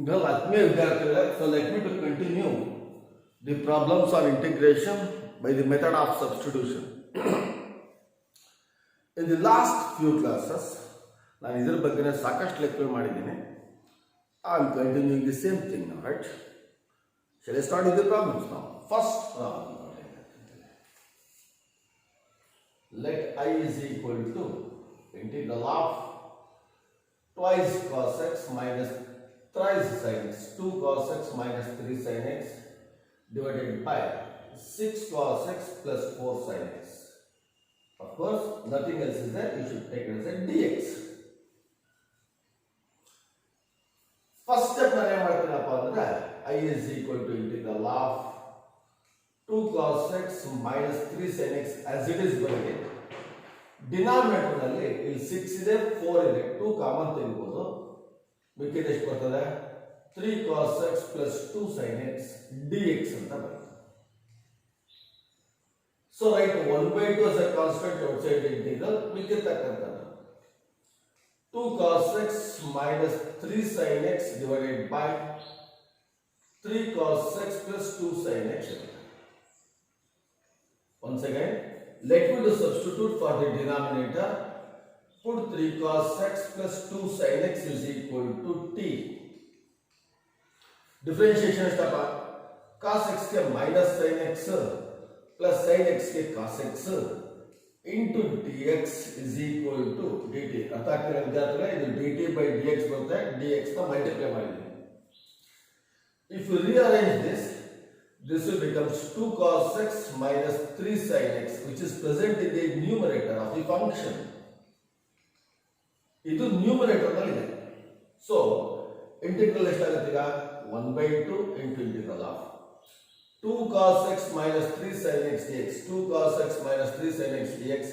Well, ಆತ್ಮೀಯ ವಿದ್ಯಾರ್ಥಿಗಳೇ, so let me to continue the problems on integration by the method of substitution. In the last few classes, ನಾನು ಇದರ ಬಗ್ಗೆ ಸಾಕಷ್ಟು lecture ಮಾಡಿದ್ದೀನಿ. I am continuing the same thing now, right? Shall I start with the problems now? First problem. Let I is equal to integral of twice cos x minus thrice sin x, 2 cos x minus 3 sin x divided by 6 cos x plus 4 sin x. Of course, nothing else is there. You should take it as a dx. First step I is equal to integral of 2 cos x minus 3 sin x as it is going to denominator ನಲ್ಲಿ ಇಲ್ಲಿ 6 ಇದೆ 4 ಇದೆ 2 common ತೆಗೆಯಬಹುದು ಮಿಕ್ಕಿದ ಎಷ್ಟು ಬರ್ತದೆ 3 cos x plus 2 sin x dx ಅಂತ ಬರುತ್ತೆ. So right 1/2 as a constant outside integral ಮಿಕ್ಕಿರ್ತಕ್ಕಂಥದ್ದು 2 cos x minus 3 sin x divided by 3 cos x plus 2 sin x. Once again, let me to substitute for the denominator. Put 3 cos x plus 2 sin x is equal to t. Differentiation step. Cos x ke minus sin x plus sin x ke cos x into dx is equal to dt. ಅರ್ಥ ಆಗ್ತಿದೆ ವಿದ್ಯಾರ್ಥಿಗಳೇ, ಇದು dt by dx ಬರುತ್ತೆ, dx ನ multiply ಮಾಡಿದ್ದೀನಿ. If you rearrange this will becomes 2 cos x minus 3 sin x, which is present in the numerator of the function. ಇದು numerator ನಲ್ಲಿದೆ. So integral ಎಷ್ಟಾಗುತ್ತೆ ಈಗ 1/2 into integral of 2 cos x minus 3 sin x dx. 2 cos x minus 3 sin x dx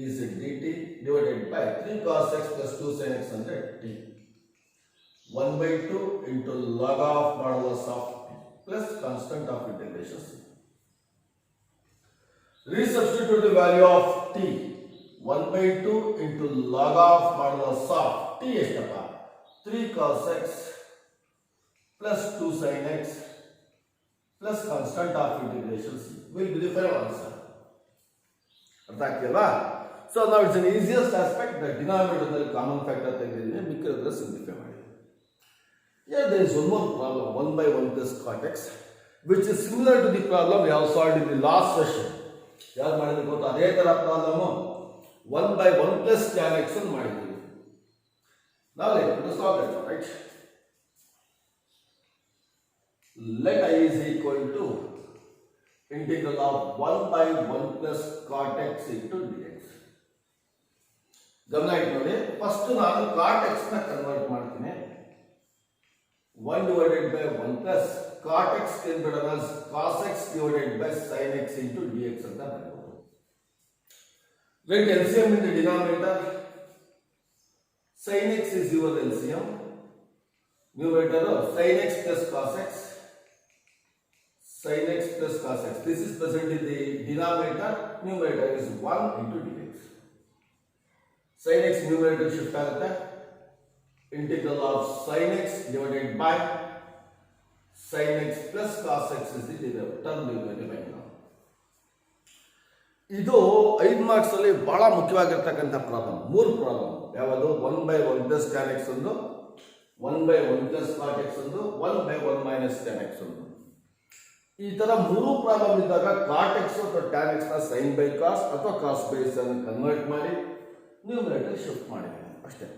is dt divided by 3 cos x plus 2 sin x under t. 1/2 into log of modulus of plus constant of integration. Resubstitute the value of t. 1/2 into log of modulus of t ಎಷ್ಟಪ್ಪ 3 cos x plus 2 sin x plus constant of integration will be the final answer. ಅರ್ಥ ಆಗ್ತಿಲ್ವಾ? So now it's an easiest aspect. The denominator ನಲ್ಲಿ common factor ತೆಗೆದಿದ್ದೀನಿ, ಮಿಕ್ಕಿರೋದ್ರ simplify ಮಾಡಿ. Here there is one more problem, 1/1 plus cot x, which is similar to the problem we have solved in the last session. ಯಾರು ಮಾಡಿದ್ರೆ ಗೊತ್ತಾ, ಅದೇ ತರ problem 1/1 plus tan x ಅನ್ನು ಮಾಡಿದ್ದೀವಿ. Now let us solve it, right? Let I is equal to integral of 1/1 plus cot x into dx. ಗಮನ ಇಟ್ಟು ನೋಡಿ, ಫಸ್ಟ್ ನಾನು cot x ನ ಕನ್ವರ್ಟ್ ಮಾಡ್ತೀನಿ. 1 divided by 1 plus cot x can be written as cos x divided by sin x into dx ಅಂತ ಬರೆಯಬಹುದು. Write LCM in the denominator. Sin x is your LCM. Numerator sin x plus cos x. Sin x plus cos x. This is present in the denominator. Numerator is 1 into dx. Sin x numerator shift ಆಗುತ್ತೆ. Integral of sin x divided by sin x plus cos x is the term derivative right now. ಇದು 5 marks ಅಲ್ಲಿ ಬಹಳ ಮುಖ್ಯವಾಗಿರತಕ್ಕಂತ problem. 3 problem ಯಾವುದು 1/1 plus tan x ಒಂದು, 1/1 plus cot x ಒಂದು, 1/1 minus tan x ಒಂದು. ಈ ತರ 3 ಪ್ರಾಬ್ಲಮ್ ಇದ್ದಾಗ cot x ಅಥವಾ tan x ನ sin by cos ಅಥವಾ cos by sin ಕನ್ವರ್ಟ್ ಮಾಡಿ ನ್ಯೂಮರೇಟರ್ ಶಿಫ್ಟ್ ಮಾಡಿದ್ದೀನಿ ಅಷ್ಟೇ.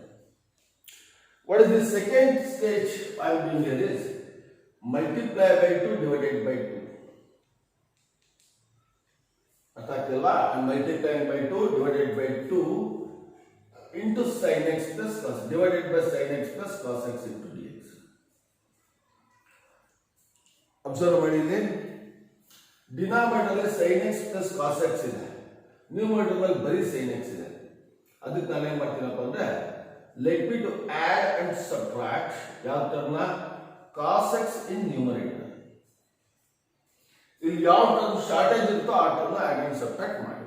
What is the second stage I am doing here is multiply by 2 divided by 2. ಅರ್ಥ ಆಗ್ತಿಲ್ವಾ? I am multiplying by 2 divided by 2 into sin x plus cos divided by sin x plus cos x into dx. Observe ಮಾಡಿ ಇಲ್ಲಿ denominator ಅಲ್ಲಿ sin x plus cos x ಇದೆ, numerator ಅಲ್ಲಿ ಬರೀ sin x ಇದೆ. ಅದಕ್ಕೆ ನಾನು ಏನು ಮಾಡ್ತೀನಪ್ಪ ಅಂದ್ರೆ let me to add and subtract ಯಾವ ಟರ್ಮ್ನ cos x in numerator. ಇಲ್ಲಿ ಯಾವ ಟರ್ಮ್ ಶಾರ್ಟೇಜ್ ಇರುತ್ತೋ ಆ ಟರ್ಮ್ನ add and subtract ಮಾಡಿ.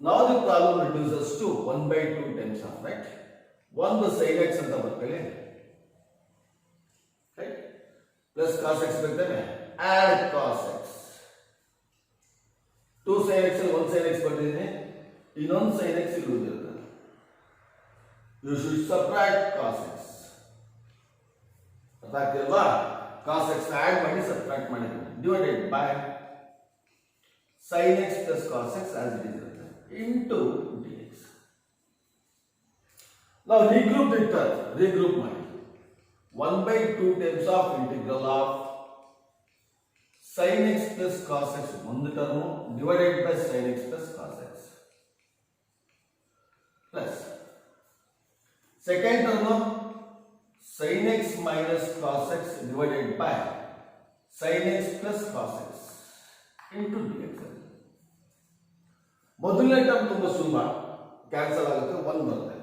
Now the problem reduces to 1/2 times of, right? 1 sin x ಅಂತ ಬರ್ಕೊಳ್ಳಿ plus cos x ಬರ್ತಾನೆ add cos x 2 sin x ಅಲ್ಲಿ 1 sin x ಬರ್ತಿದ್ದೀನಿ ಇನ್ನೊಂದು sin x ಇಲ್ಲಿ ಉಳಿದಿರುತ್ತೆ you should subtract cos x ಅರ್ಥ ಆಗ್ತಿಲ್ವಾ cos x ಆಡ್ ಮಾಡಿ subtract ಮಾಡಿದ್ದೀನಿ divided by sin x plus cos x as it is written into dx. Now regroup ಮಾಡಿ 1/2 times of integral of sin x plus cos x ಒಂದು term divided by sin x plus cos x plus second term sin x minus cos x divided by sin x plus cos x into dx. ಮೊದಲನೇ term ತುಂಬಾ ಸುಲಭ cancel ಆಗುತ್ತೆ 1 ಬರುತ್ತೆ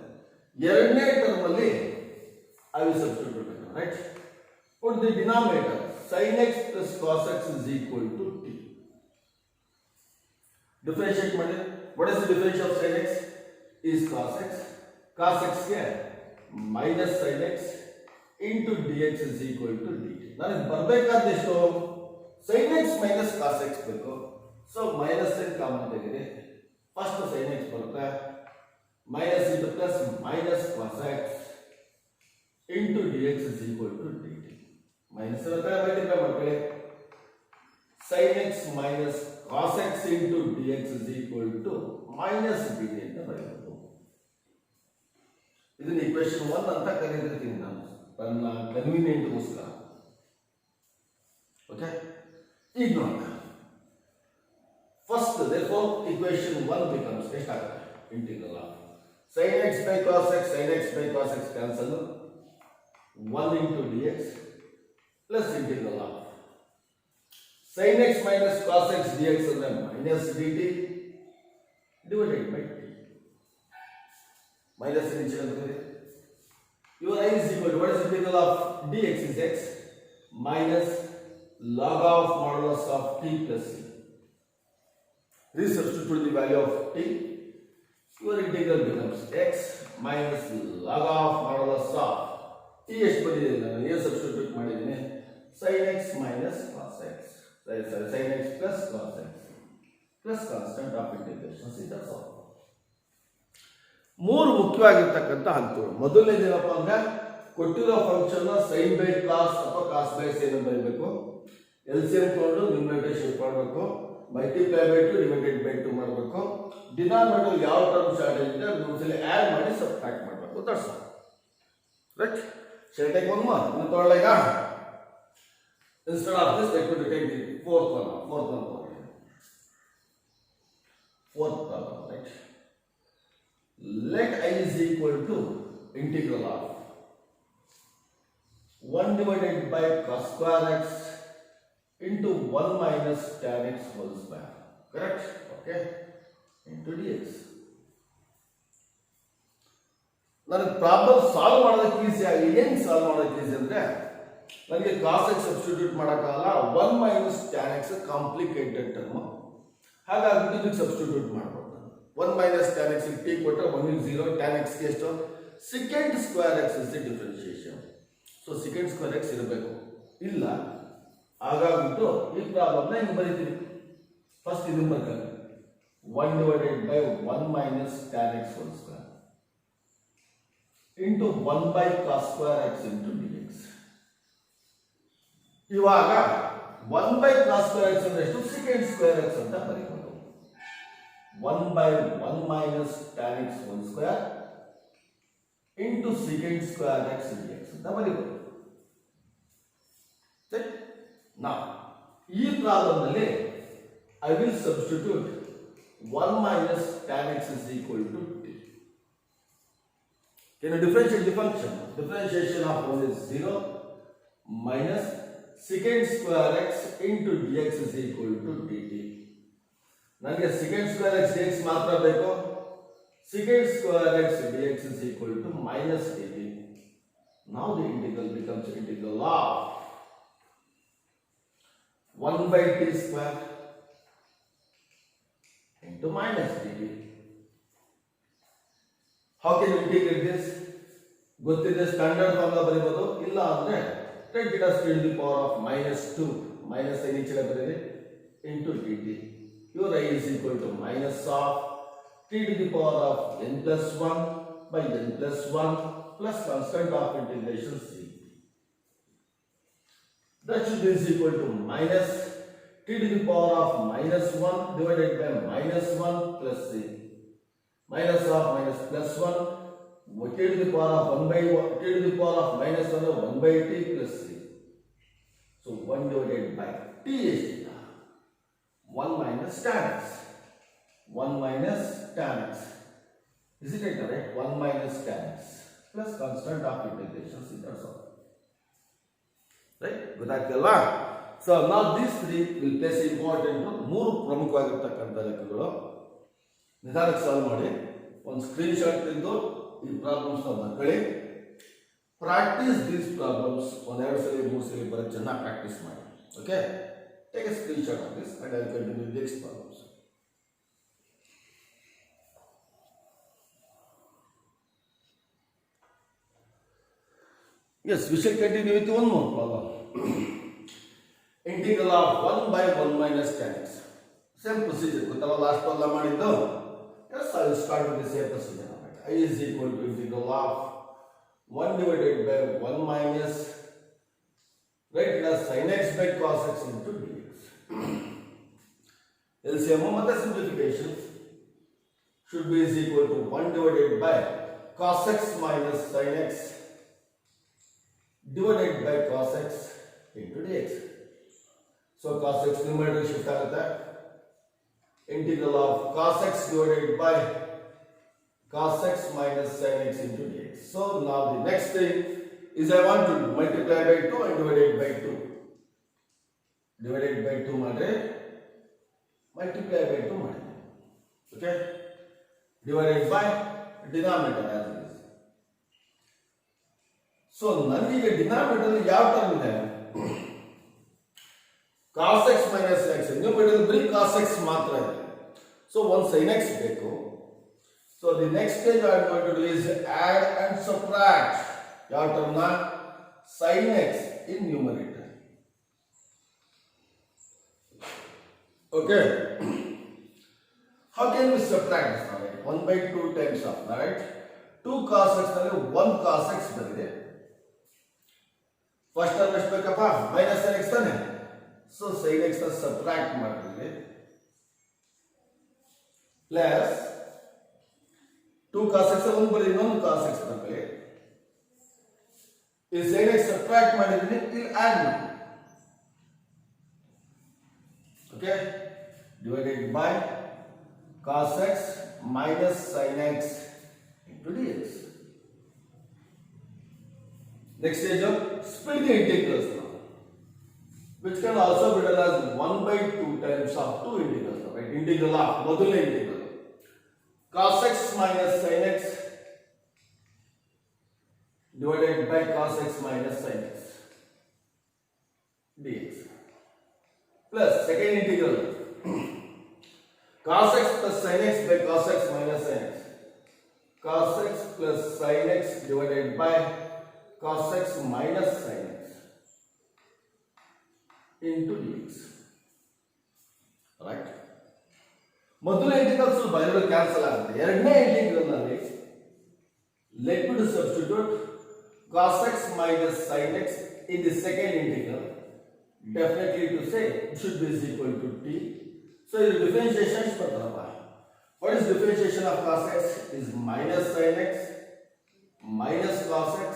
ಎರಡನೇ term ಅಲ್ಲಿ I will substitute it, right? Put the denominator sin x plus cos x is equal to t. Differentiate ಮಾಡಿ. What is the differential of sin x? Is cos x. Cos x ಗೆ minus sin x into dx is equal to dt. ನನಗೆ ಬರಬೇಕಾದ ಎಷ್ಟು sin x minus cos x ಬೇಕು. So minus sin common ತೆಗೆದೆ. First sin x ಬರುತ್ತೆ minus into plus minus cos x into dx is equal to dt. Minus multiply ಮಾಡ್ಕೊಳ್ಳಿ sin x minus cos x into dx is equal to minus dt ಅಂತ ಬರೆಯಬಹುದು. ಇದನ್ನ equation 1 ಅಂತ ಕರೆದಿರ್ತೀನಿ ನಾನು ನನ್ನ convenient ಗೋಸ್ಕರ. Okay ಈಗ ನೋಡೋಣ. First therefore equation 1 becomes ಎಷ್ಟಾಗುತ್ತೆ integral of sin x by cos x sin x by cos x cancel 1 into dx plus integral of sin x minus cos x dx and then minus dt divided by t. Minus integral your I is equal to what is integral of dx is x minus log of modulus of t plus c. Resubstitute the value of t. Your integral becomes x minus log of modulus of t ಎಷ್ಟು ಬಂದಿದೆ ನಾನು ಏನು substitute ಮಾಡಿದ್ದೀನಿ sin x minus cos x sin x plus cos x plus constant of integration that's all. ಮೂರು ಮುಖ್ಯವಾಗಿರ್ತಕ್ಕಂಥ ಹಂತಗಳು. ಮೊದಲನೇದೇನಪ್ಪ ಅಂದ್ರೆ ಕೊಟ್ಟಿರೋ function sin by cos ಅಥವಾ cos by sin ಅಂತ ಬರೀಬೇಕು. LCM ತಗೊಂಡು ನ್ಯೂಮರೇಟರ್ ಶಿಫ್ಟ್ ಮಾಡಬೇಕು. ಮಲ್ಟಿಪ್ಲೈ ಬೈ 2 ಡಿವೈಡೆಡ್ ಬೈ 2 ಮಾಡಬೇಕು. ಡಿನಾಮಿನೇಟರ್ ಯಾವ ಟರ್ಮ್ ಶಾರ್ಟ್ ಇದೆ ಅದನ್ನ ಒಂದ್ಸಲ ಆಡ್ ಮಾಡಿ ಸಬ್ಟ್ರಾಕ್ಟ್ ಮಾಡಬೇಕು. That's all. Right? Shall I take one more? Instead of this, let me take the fourth one. Fourth problem, right? Let I is equal to integral of 1 divided by cos square x into 1 minus tan x whole square. Correct? Okay. Into dx. ನನಗೆ problem solve ಮಾಡೋದಕ್ಕೆ easy ಆಗಿ ಏನು solve ಮಾಡೋದಕ್ಕೆ easy ಅಂದರೆ ನನಗೆ cos x substitute ಮಾಡೋಕ್ಕಾಗಲ್ಲ 1 minus tan X complicated term ಹಾಗಾಗಿ ಇದಕ್ಕೆ ಸಬ್ಸ್ಟಿಟ್ಯೂಟ್ ಮಾಡ್ಬೋದು ನಾನು 1 ಮೈನಸ್ ಟ್ಯಾನ್ ಎಕ್ಸ್ ಟಿ ಕೊಟ್ಟರೆ 1 0 ಟ್ಯಾನ್ ಎಕ್ಸ್ಗೆ ಎಷ್ಟು second square X is the differentiation. So second square X ಇರಬೇಕು ಇಲ್ಲ ಹಾಗಾಗ್ಬಿಟ್ಟು ಈ ಪ್ರಾಬ್ಲಮ್ನ ಹಿಂಗೆ ಬರೀತೀವಿ. ಫಸ್ಟ್ ಇದನ್ನು ಬರ್ತಾರೆ 1 divided by 1 minus tan x whole square into 1 by cos square x into dx. ಇವಾಗ 1 by cos square x ಅಂದ್ರೆ ಎಷ್ಟು secant square x ಅಂತ ಬರೀಬಹುದು. 1 by 1 minus tan x whole square into secant square x dx ಅಂತ ಬರೀಬಹುದು. ಸರಿ? Now ಈ problem ನಲ್ಲಿ I will substitute 1 minus tan x is equal to t. Can you differentiate the function? Differentiation of 1 is 0 minus secant square x into dx is equal to dt. ನನಗೆ secant square x dx ಮಾತ್ರ ಬೇಕು. Secant square x dx is equal to minus dt. Now the integral becomes integral of 1 by t square into minus dt. How can you integrate this? ಗೊತ್ತಿದೆ standard formula ಬರೀಬಹುದು. ಇಲ್ಲ ಅಂದ್ರೆ Then it has t to the power of minus 2 minus into dt. Your I is equal to minus of t to the power of n plus 1 by n plus 1 plus constant of integration c. That should be equal to minus t to the power of minus 1 divided by minus 1 plus c. Minus of minus plus 1, t to the power of 1 by 1, t to the power of minus 1 1 by t plus c. So 1 divided by t is theta. 1 minus tan x. 1 minus tan x. Is it correct? 1 minus tan x plus constant of integration c. That's all. Right? ಗೊತ್ತಾಗ್ತಲ್ವಾ? So now these three will place important ಮೂರು ಪ್ರಮುಖವಾಗಿರತಕ್ಕಂತ ಲೆಕ್ಕಗಳು ನಿಧಾನಕ್ಕೆ solve ಮಾಡಿ ಒಂದು screen shot ತೆಗೆದು ಈ problems ಬರ್ಕೊಳ್ಳಿ. Practice these problems ಒಂದೆರಡು ಸಲ ಮೂರು ಸಲ ಬರೋದು ಚೆನ್ನಾಗಿ ಪ್ರಾಕ್ಟೀಸ್ ಮಾಡಿ. Okay, take A screen shot of this and I will continue next problems. Yes, we shall continue with one more problem. Integral of 1 by 1 minus tan x. Same procedure. Gottalla last problem madiddu. Yes, I will start with the same procedure. I is equal to integral of 1 divided by 1 minus, right, plus sin x by cos x into dx. LCM and simplification should be is equal to 1 divided by cos x minus sin x divided by cos x into dx. So cos x numerator shift agutha. Integral of cos x divided by cos x minus sin x into dx. So now the next thing is I want to multiply by 2 and divide it by 2. Divided by 2 madre multiply by 2 madre. Okay? Divided by denominator as it is. So ನನಗೆ denominator ಯಾವ term ಇದೆ? cos x minus x. Numerator ಬರೀ cos x ಮಾತ್ರ ಇದೆ. So ಒಂದು sin x ಬೇಕು. So the next stage I am going to do is add and subtract. ಯಾವ term ನ? sin x in numerator. Okay. How can we subtract this now? 1 by 2 times of, right? 2 cos x ನಲ್ಲಿ 1 cos x ಬಂದಿದೆ. First term ಎಷ್ಟು ಬೇಕಪ್ಪ? Minus sin x ತಾನೆ. So sin x ನ subtract ಮಾಡ್ತೀವಿ. Plus 2 cos x ಒಂದು ಬರೀ ಇನ್ನೊಂದು cos x ಬರ್ತದೆ. ಈ sin x ಸಬ್ಟ್ರಾಕ್ಟ್ ಮಾಡಿದ್ರೆ ಇಲ್ಲಿ ಆಡ್ ಮಾಡಿ. Okay, divided by cos x minus sin x into dx. Next stage of split the integrals now, which can also be done as 1 by 2 times of 2 integrals, right? Integral of ಮೊದಲನೇ integral cos x minus sin x divided by cos x minus sin x dx, plus second integral cos x plus sin x by cos x minus sin x, cos x plus sin x divided by cos x minus sin x into dx. Right? ಮೊದಲ integrals ಬರೆಯೋದು cancel ಆಗುತ್ತೆ. ಎರಡನೇ integral ನಲ್ಲಿ let me to substitute cos x minus sin x in the second integral. Definitely to say it should be is equal to t. So the differentiation is ಬರ್ತಾರಪ್ಪ. What is differentiation of cos x? Is minus sin x minus cos x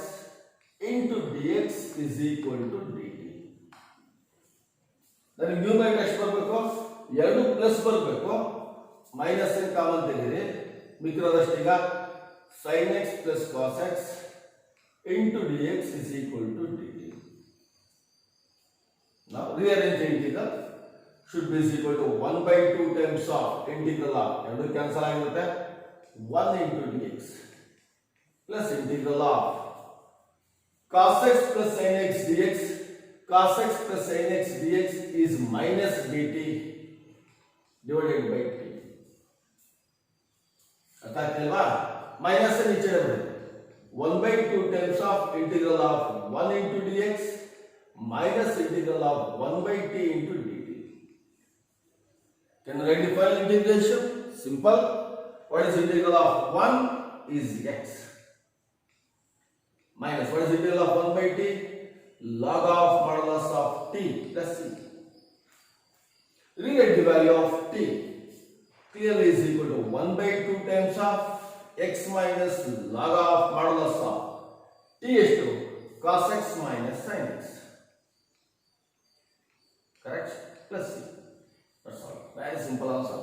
into dx is equal to dt. Then numerator ಎಷ್ಟು ಬರಬೇಕು? 2 plus ಬರಬೇಕು. Minus n common ತೆಗೆದರೆ ಮಿಕ್ಕಿರೋದಷ್ಟು ಈಗ sin x plus cos x into dx is equal to dt. Now rearrange the integral. Should be is equal to 1 by 2 times of integral of ಎರಡು cancel ಆಗಿರುತ್ತೆ 1 into dx plus integral of cos x plus sin x dx. Cos x plus sin x dx is minus dt divided by t. ಅರ್ಥ ಆಗ್ತಿಲ್ವಾ? Minus नीचे ಬರುತ್ತೆ 1 by 2 times of integral of 1 into dx minus integral of 1 by t into dt. Can you write the final integration? Simple. What is integral of 1 is x. Minus what is integral of 1 by t? Log of modulus of t plus c. Rewrite the value of t. Clearly is equal to 1 by 2 times of x minus log of modulus of t is to cos x minus sin x. Correct? Plus c. That's all. Very simple answer.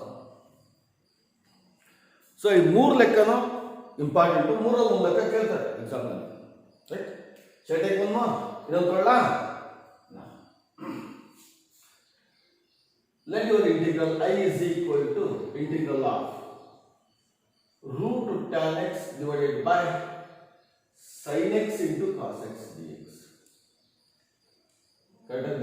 So, ಈ ಮೂರು ಲೆಕ್ಕನ important. ಮೂರಲ್ಲಿ ಒಂದು ಲೆಕ್ಕ ಕೇಳ್ತಾರೆ exam ನಲ್ಲಿ. Right? ಶೇಟೇಕ್ ಒಂದು ಇನ್ನೊಂದು ತೊಗೊಳ್ಳಾ? Let your integral I is equal to integral of root tan x divided by sin x into cos x dx. Correct?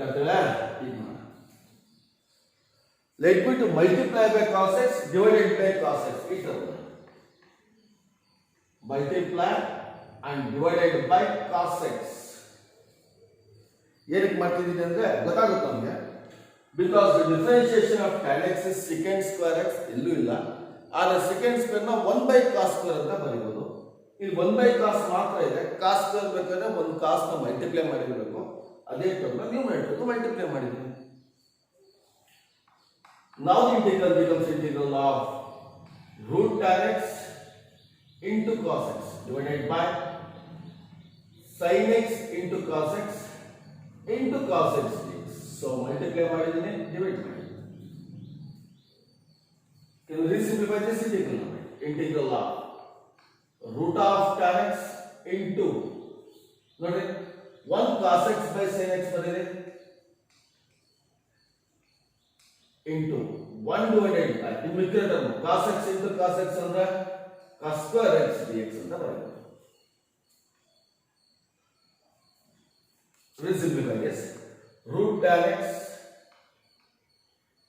Let me to multiply by cos x divided by cos x. Multiply and divided by cos x. ಏನಕ್ಕೆ ಮಾಡ್ತಿದ್ದೀನಿ ಅಂದ್ರೆ ಗೊತ್ತಾಗುತ್ತೆ ನಮಗೆ. Because the differentiation of tan x is secant square x ಎಲ್ಲೂ ಇಲ್ಲ. ಆದರೆ secant square ನ 1 by cos square ಅಂತ ಬರೀಬಹುದು. ಇಲ್ಲಿ 1 by cos ಮಾತ್ರ ಇದೆ. cos square ಬೇಕಾದ್ರೆ ಒಂದು cos ನ ಮಲ್ಟಿಪ್ಲೈ ಮಾಡಿರಬೇಕು. ಅದೇ ಟರ್ಮ್ ನ್ಯೂಮರೇಟರ್ ಮಲ್ಟಿಪ್ಲೈ ಮಾಡಿದ್ದೀನಿ. Now the integral becomes integral of root tan x into cos x divided by sin x into cos x into cos x dx. So multiply ಮಾಡಿದ್ದೀನಿ, divide ಮಾಡಿದ್ದೀನಿ. Can you resimplify this integral? Integral of root of tan x into ನೋಡಿ 1 cos x by sin x ಬರೀರಿ into 1 divided by in ಮಿಕ್ಕಿದ term cos x into cos x ಅಂದ್ರೆ cos square x dx ಅಂತ ಬರೆಯಬಹುದು. Resimplify this. Root tan x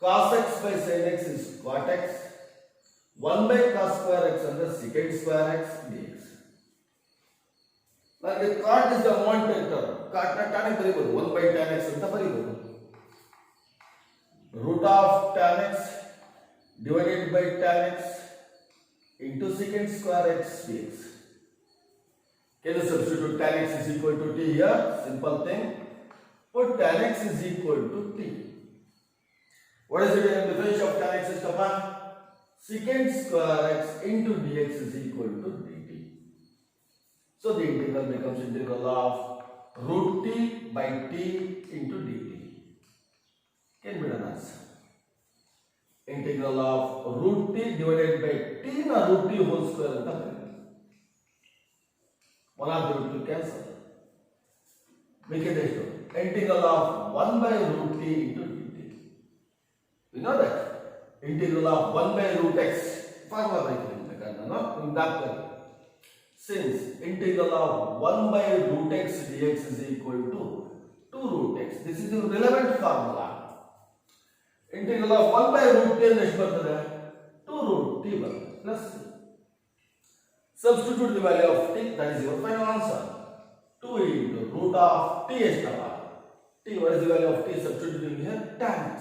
cos x by sin x is cot x 1 by cos square x under secant square x dx. Now the cot is the unwanted term. Cot na tan ಬರೀಬಹುದು 1 by tan x ಅಂತ ಬರೀಬಹುದು. Root of tan x divided by tan x into secant square x dx. Can you substitute tan x is equal to t here? Simple thing. Put tan x is equal to t. What is the differential of tan x is upon? Secant square x into dx is equal to dt. So the integral becomes integral of root t by t into dt. Can be done as integral of root t divided by t na root t whole square anta bariyಬಹುದು. One of the root will cancel. Make it ಎಷ್ಟು? Integral of 1 by root t into dt. You know that? Integral of 1 by root x. Formula ಬರೀತೀನಿ ನಾನು ಇಂದಾಗ್ತದೆ. Since integral of 1 by root x dx is equal to 2 root x. This is the relevant formula. Integral of 1 by root t ಎಷ್ಟು ಬರ್ತದೆ? 2 root t ಬರ್ತದೆ plus c. Substitute the value of t, that is your final answer. 2 into root of t ಎಷ್ಟಪ್ಪ? T, what is the value of t? Substituting here tan x.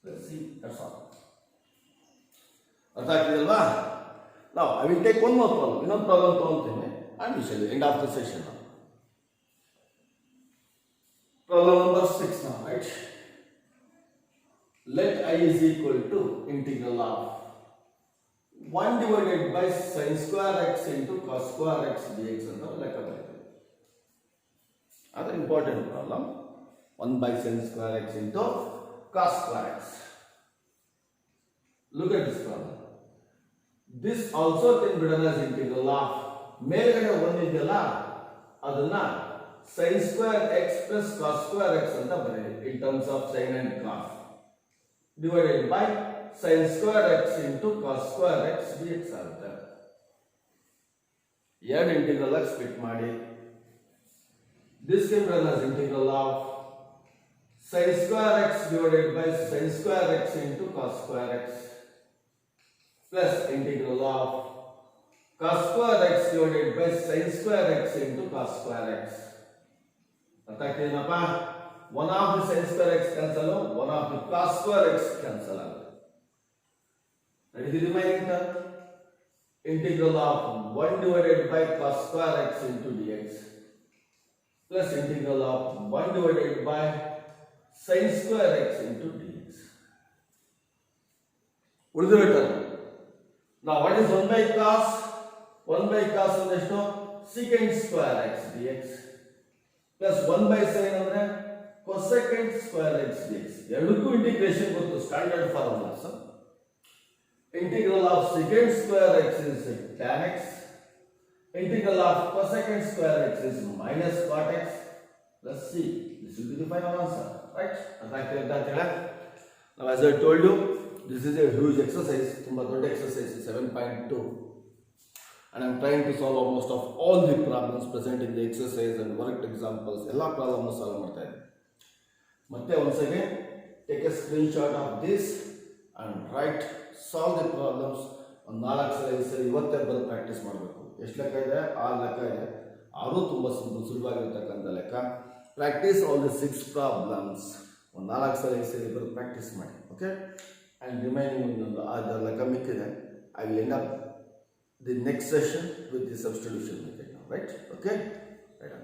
Let's see, that's all. ಅರ್ಥ ಆಗ್ತಿದಲ್ವಾ? Now I will take one more problem. ಇನ್ನೊಂದು problem ತಗೊಂತೀನಿ and we shall end of the session. Problem number 6 now, right? Let I is equal to integral of 1 divided by sin square x into cos square x dx ಅಂತ ಲೆಕ್ಕ ಬರೀತೀವಿ. ಅದು important problem. 1 by sin square x into cos square x. Look at this problem. This also can be done as integral of ಮೇಲ್ಗಡೆ 1 ಇದೆಯಲ್ಲ ಅದನ್ನ sin square x plus cos square x ಅಂತ ಬರೀರಿ in terms of sin and cos divided by sin square x into cos square x dx ಆಗುತ್ತೆ. ಎರಡು integral ಆಗಿ split ಮಾಡಿ this can be done as integral of sin square x divided by sin square x into cos square x plus integral of cos square x divided by sin square x into cos square x. ಅರ್ಥ ಆಗ್ತಿದೇನಪ್ಪ? 1 of the sin square x cancel, 1 of the cos square x cancel ಆಗುತ್ತೆ. Ready the remaining term? Integral of 1 divided by cos square x into dx plus integral of 1 divided by sin square x into dx. ಉಳಿದಿರೋ term. Now what is 1 by cos? 1 by cos ಅಂದ್ರೆ ಎಷ್ಟು? secant square x dx plus 1 by sin ಅಂದ್ರೆ cosecant square x dx. ಎರಡಕ್ಕೂ integration ಗೊತ್ತು, standard formulas. Integral of secant square x is tan x. Integral of cosecant square x is minus cot x plus c. This will be the final answer, right? Now as I told you, this is a huge exercise, tumba dodda exercise, 7.2, and I am trying to solve almost of all the problems present in the exercise and worked examples. Ella problems solve ಮಾಡ್ತಾ ಇದ್ದೀನಿ. ಮತ್ತೆ once again take a screenshot of this and write, solve the problems. ಒಂದು 4 ಸಲ 5 ಸಲ ಇವತ್ತೇ ಬರೆದು practice ಮಾಡಬೇಕು. ಎಷ್ಟು ಲೆಕ್ಕ ಇದೆ? 6 ಲೆಕ್ಕ ಇದೆ. 6 ತುಂಬ ಸುಲಭವಾಗಿರ್ತಕ್ಕಂಥ ಲೆಕ್ಕ. Practice all the 6 problems. ಒಂದು 4 ಸಲ 5 ಸಲ ಬರೆದು ಪ್ರಾಕ್ಟೀಸ್ ಮಾಡಿ. ಓಕೆ, and remaining ಒಂದು 6 ಲೆಕ್ಕ ಮಿಕ್ಕಿದೆ. I will end up the next session with the substitution method now, right? Okay, right on.